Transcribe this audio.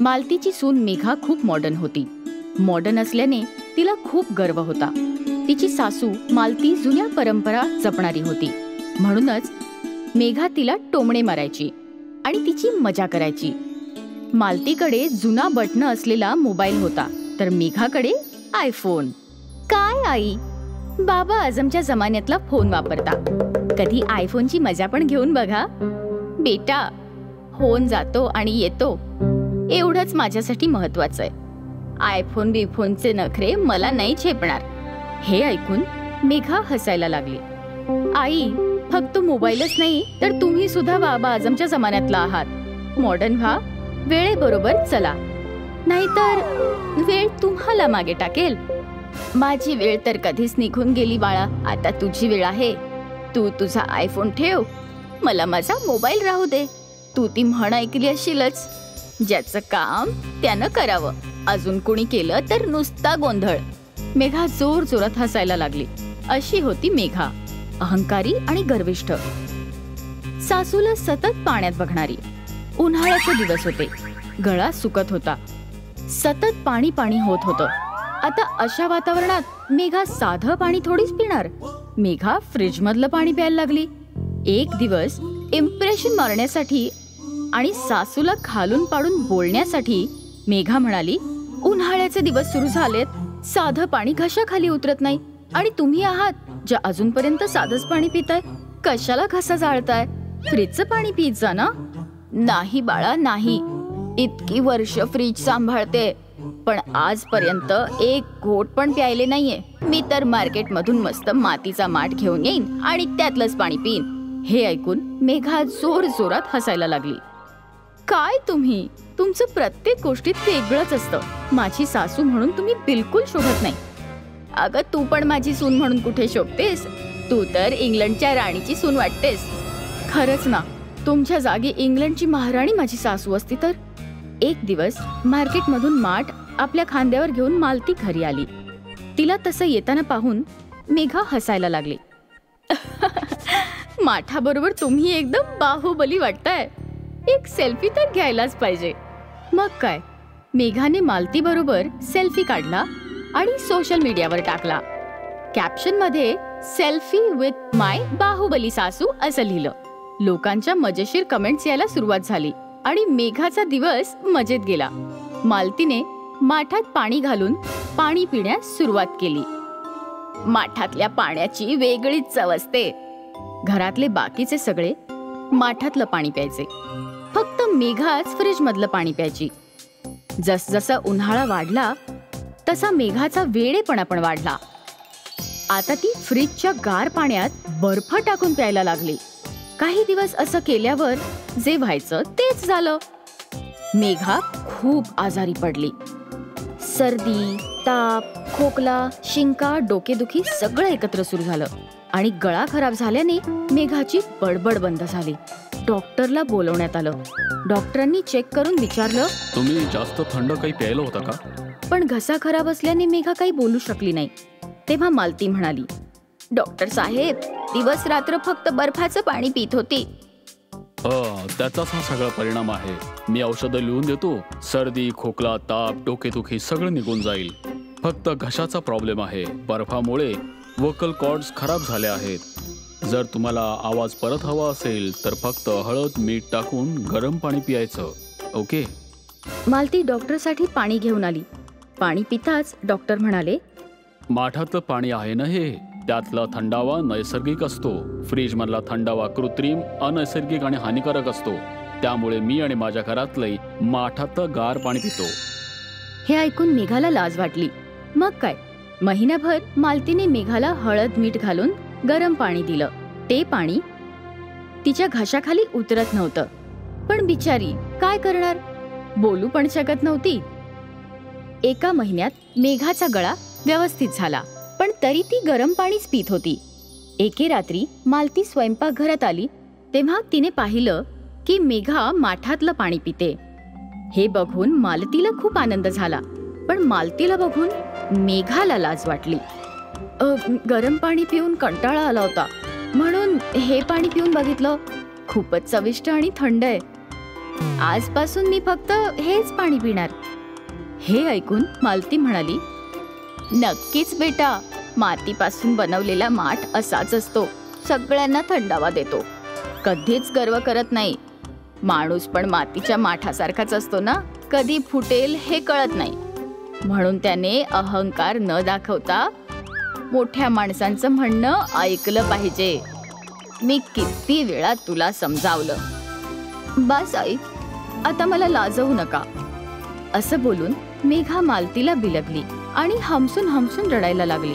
मालतीची सून मेघा खूप मॉडर्न होती. मॉडर्न असल्याने तिला खूप गर्व होता. तिची सासू मालती जुन्या परंपरा जपणारी होती. म्हणूनच मेघा तिला टोमणे मारायची आणि तिची मजा करायची. मालतीकडे जुना बटन असलेला मोबाईल होता तर मेघाकडे आयफोन. काय आई, बाबा आझमच्या जमान्यातला फोन वापरता, कधी आयफोनची मजा पण घेऊन बघा. बेटा, फोन जातो आणि येतो एवढंच माझ्यासाठी महत्वाचं आहे. आयफोन बिफोनचे नखरे मला नाही झेपणार. हे ऐकून मेघा हसायला लागली. आई, फक्त मोबाईलच नाही तर तुम्ही सुद्धा बाबा आझमच्या जमान्यातला आहात. मॉडर्न व्हा, वेळेबरोबर चला, नाहीतर वेळ तुम्हाला मागे टाकेल. माझी वेळ तर कधीच निघून गेली बाळा. आता तुझी वेळ आहे. तू तुझा आयफोन ठेव, मला माझा मोबाईल राहू दे. तू ती म्हण ऐकली असशीलच, ज्याचं काम त्यानं करावं, अजून कोणी केलं तर नुसता गोंधळ. मेघा जोर जोरात हसायला लागली. अशी होती मेघा, अहंकारी आणि गर्विष्ठ. सासूला सतत पाण्यात बघणारी. उन्हाळ्याचे दिवस होते, गळा सुकत होता, सतत पाणी पाणी होत होतं. आता अशा वातावरणात मेघा साधं पाणी थोडीच पिणार. मेघा फ्रीज मधलं पाणी प्यायला लागली. एक दिवस इम्प्रेशन मारण्यासाठी आणि सासूला खालून पाडून बोलण्यासाठी मेघा म्हणाली, उन्हाळ्याचे दिवस सुरू झालेत, साधं पाणी घशाखाली उतरत नाही आणि तुम्ही आहात ज्या अजूनपर्यंत साधंच पाणी पिताय. कशाला घसा जाळताय? फ्रीजचं पाणी पित जा ना. नाही बाळा नाही, इतकी वर्ष फ्रीज सांभाळते पण आजपर्यंत एक घोट पण प्यायले नाहीये. मी तर मार्केट मधून मस्त मातीचा माठ घेऊन येईन आणि त्यातलंच पाणी पिईन. हे ऐकून मेघा जोर जोरात हसायला लागली. काय तुम्ही, तुमचं प्रत्येक गोष्टीत वेगळंच असतं. माझी सासू म्हणून तुम्ही बिलकुल शोभत नाही. अगं, तू पण माझी सून म्हणून कुठे शोभतेस? तू तर इंग्लंडच्या राणीची सून वाटतेस. खरंच ना, तुमच्या जागी इंग्लंडची महाराणी माझी सासू असती तर. एक दिवस मार्केट मधून माठ आपल्या खांद्यावर घेऊन मालती घरी आली. तिला तसं येताना पाहून मेघा हसायला लागली. माठाबरोबर तुम्ही एकदम बाहुबली वाटताय. एक सेल्फी तर घ्यायलाच पाहिजे. मग काय, मेघाने मालती बरोबर सेल्फी काढला आणि सोशल मीडियावर टाकला. कॅप्शन मध्ये सेल्फी विथ माय बाहुबली सासू असं लिहिलं. लोकांच्या मजेशीर कमेंट्स यायला सुरुवात झाली आणि मेघाचा दिवस मजेत गेला. मालतीने माठात पाणी घालून पाणी पिण्यास सुरुवात केली. माठातल्या पाण्याची वेगळीच चव असते. घरातले बाकीचे सगळे माठातलं पाणी प्यायचे, फक्त मेघाच फ्रीज मधलं पाणी प्यायची. जसजसा उन्हाळा वाढला तसा मेघाचा वेडेपणा पण वाढला. आता ती फ्रीजच्या गार पाण्यात बर्फ टाकून प्यायला लागली. काही दिवस असं केल्यावर जे व्हायचं तेच झालं. मेघा खूप आजारी पडली. सर्दी, ताप, खोकला, शिंका, डोकेदुखी सगळं एकत्र सुरू झालं आणि गळा खराब झाल्याने मेघाची बडबड बंद झाली. डॉक्टरला बोलवण्यात आलं. डॉक्टरांनी चेक करून विचारलं, तुम्ही जास्त थंड काही प्यायलं होतं का? पण घसा खराब असल्याने मेघा काही बोलू शकली नाही. तेव्हा मालती म्हणाली, डॉक्टर साहेब, दिवस रात्र फक्त बर्फाचं पाणी पित होती. त्याचाच हा सगळा परिणाम आहे. मी औषधं लिहून देतो. सर्दी, खोकला, ताप, डोकेदुखी सगळं निघून जाईल. फक्त घशाचा प्रॉब्लेम आहे. बर्फामुळे वोकल कॉर्ड्स खराब झाले आहेत. जर तुम्हाला आवाज परत हवा असेल तर फक्त हळद, मीठ टाकून गरम पाणी पियायचं. ओके? मालती डॉक्टरसाठी पाणी घेऊन आली. पाणी पिताच डॉक्टर म्हणाले, माठातलं पाणी आहे ना हे, त्यातला थंडावा नैसर्गिक असतो. फ्रीज मधला थंडावा कृत्रिम, अनैसर्गिक आणि हानिकारक असतो. त्यामुळे मी आणि माझ्या घरातलंही माठातलं गार पाणी पितो. हे ऐकून मेघाला लाज वाटली. मग काय, महिनाभर मालतीने मेघाला हळद मीठ घालून गरम पाणी दिलं. ते पाणी तिच्या घशाखाली उतरत नव्हतं. पण बिचारी काय करणार, बोलू पण शकत नव्हती. एका महिन्यात मेघाचा गळा व्यवस्थित झाला, पण तरी ती गरम पाणीच पित होती. एके रात्री मालती स्वयंपाकघरात आली तेव्हा तिने पाहिलं की मेघा माठातलं पाणी पिते. हे बघून मालतीला खूप आनंद झाला, पण मालतीला बघून मेघाला लाज वाटली. गरम पाणी पिऊन कंटाळा आला होता म्हणून हे पाणी पिऊन बघितलं. खूपच चविष्ट आणि थंड आहे. आजपासून मी फक्त हेच पाणी पिणार. हे ऐकून मालती म्हणाली, नक्कीच बेटा, मातीपासून बनवलेला माठ असाच असतो, सगळ्यांना थंडावा देतो, कधीच गर्व करत नाही. माणूस पण मातीच्या माठासारखाच असतो ना, कधी फुटेल हे कळत नाही. म्हणून त्याने अहंकार न दाखवता मोठ्या माणसांचं म्हणणं ऐकलं पाहिजे. मी किती वेळा तुला समजावलं. बस आई, आता मला लाजवू नका. असं बोलून मेघा मालतीला बिलगली आणि हमसून हमसून रडायला लागली.